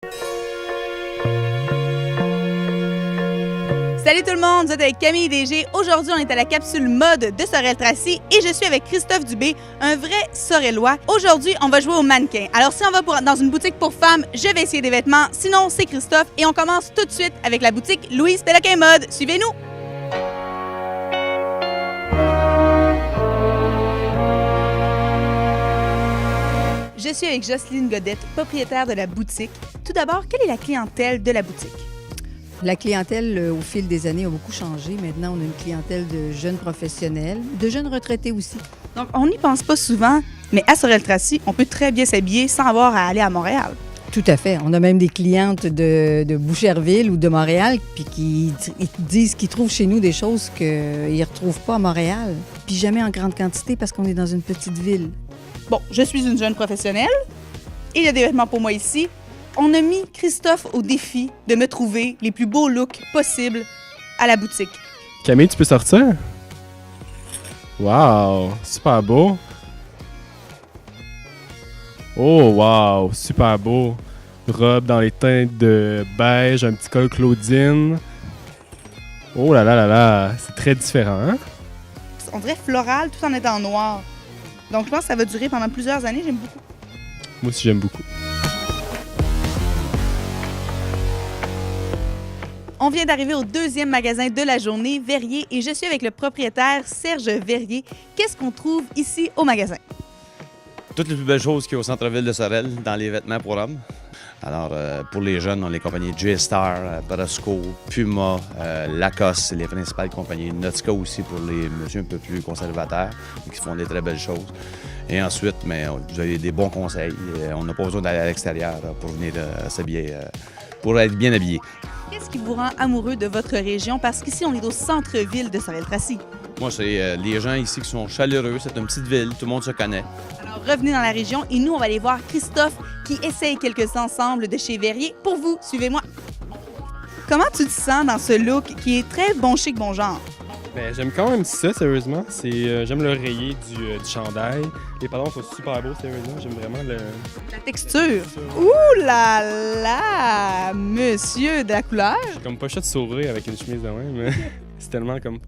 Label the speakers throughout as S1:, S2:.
S1: Salut tout le monde, vous êtes avec Camille DG. Aujourd'hui, on est à la capsule mode de Sorel-Tracy et je suis avec Christophe Dubé, un vrai Sorellois. Aujourd'hui, on va jouer au mannequin. Alors si on va dans une boutique pour femmes, je vais essayer des vêtements. Sinon, c'est Christophe et on commence tout de suite avec la boutique Louise Péloquin Mode. Suivez-nous! Je suis avec Jocelyne Godette, propriétaire de la boutique. Tout d'abord, quelle est la clientèle de la boutique?
S2: La clientèle, au fil des années, a beaucoup changé. Maintenant, on a une clientèle de jeunes professionnels, de jeunes retraités aussi.
S1: Donc, on n'y pense pas souvent, mais à Sorel-Tracy, on peut très bien s'habiller sans avoir à aller à Montréal.
S2: Tout à fait. On a même des clientes de Boucherville ou de Montréal puis qui disent qu'ils trouvent chez nous des choses qu'ils ne retrouvent pas à Montréal, puis jamais en grande quantité parce qu'on est dans une petite ville.
S1: Bon, je suis une jeune professionnelle et il y a des vêtements pour moi ici. On a mis Christophe au défi de me trouver les plus beaux looks possibles à la boutique.
S3: Camille, tu peux sortir? Wow, super beau. Oh, wow, super beau. Robe dans les teintes de beige, un petit col Claudine. Oh là là là là, c'est très différent, hein?
S1: On dirait floral tout en étant noir. Donc, je pense que ça va durer pendant plusieurs années. J'aime beaucoup.
S3: Moi aussi, j'aime beaucoup.
S1: On vient d'arriver au deuxième magasin de la journée, Verrier, et je suis avec le propriétaire Serge Verrier. Qu'est-ce qu'on trouve ici au magasin?
S4: Toutes les plus belles choses qu'il y a au centre-ville de Sorel dans les vêtements pour hommes. Alors, pour les jeunes, on a les compagnies J-Star, Parasco, Puma, Lacoste, c'est les principales compagnies. Nautica aussi pour les messieurs un peu plus conservateurs, qui font des très belles choses. Et ensuite, vous avez des bons conseils. On n'a pas besoin d'aller à l'extérieur pour venir s'habiller, pour être bien habillé.
S1: Qu'est-ce qui vous rend amoureux de votre région? Parce qu'ici, on est au centre-ville de Sorel-Tracy.
S4: Moi, c'est les gens ici qui sont chaleureux. C'est une petite ville, tout le monde se connaît.
S1: Alors, revenez dans la région et nous, on va aller voir Christophe qui essaye quelques ensembles de chez Verrier. Pour vous, suivez-moi. Comment tu te sens dans ce look qui est très bon chic, bon genre?
S3: Ben, j'aime quand même ça, sérieusement. J'aime le rayé du chandail. Les pantalons sont super beaux, sérieusement. J'aime vraiment
S1: la texture. Ouh là là! Monsieur de la couleur.
S3: J'ai comme pas chat de sourire avec une chemise de même. C'est tellement comme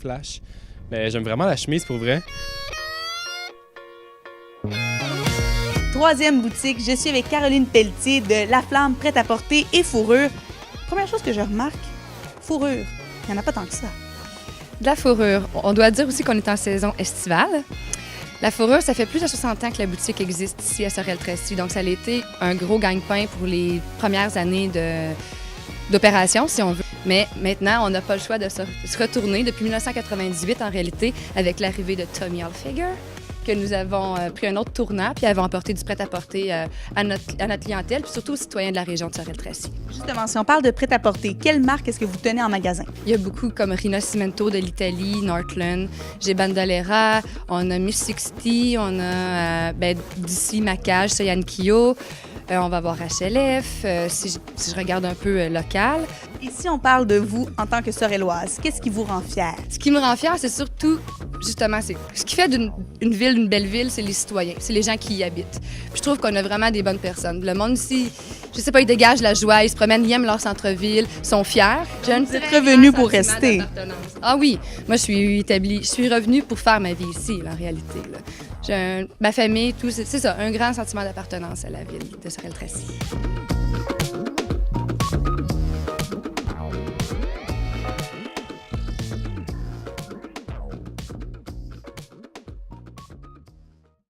S3: flash. Mais j'aime vraiment la chemise pour vrai.
S1: Troisième boutique, je suis avec Caroline Pelletier de La Flamme Prêt-à-porter et fourrure. Première chose que je remarque, fourrure. Il n'y en a pas tant que ça.
S5: De la fourrure. On doit dire aussi qu'on est en saison estivale. La fourrure, ça fait plus de 60 ans que la boutique existe ici à Sorel-Tracy. Donc, ça a été un gros gagne-pain pour les premières années d'opération, si on veut. Mais maintenant, on n'a pas le choix de se retourner depuis 1998, en réalité, avec l'arrivée de Tommy Hilfiger, que nous avons pris un autre tournant, puis avons apporté du prêt-à-porter à notre clientèle, puis surtout aux citoyens de la région de Sorel-Tracy.
S1: Justement, si on parle de prêt-à-porter, quelle marque est-ce que vous tenez en magasin?
S5: Il y a beaucoup comme Rinascimento de l'Italie, Northland, j'ai Bandolera, on a Miss 60, on a d'ici Macage, Soyan Kyo, on va voir HLF, si je regarde un peu local.
S1: Et si on parle de vous en tant que Sorelloise, qu'est-ce qui vous rend fière?
S5: Ce qui me rend fière, c'est surtout, justement, ce qui fait d'une ville une belle ville, c'est les citoyens, c'est les gens qui y habitent. Puis je trouve qu'on a vraiment des bonnes personnes. Le monde ici, je sais pas, ils dégagent la joie, ils se promènent, ils aiment leur centre-ville, sont fiers.
S1: Vous êtes revenu pour rester.
S5: Ah oui, moi je suis revenue pour faire ma vie ici, en réalité. Ma famille, tout, c'est ça, un grand sentiment d'appartenance à la ville de Sorel-Tracy.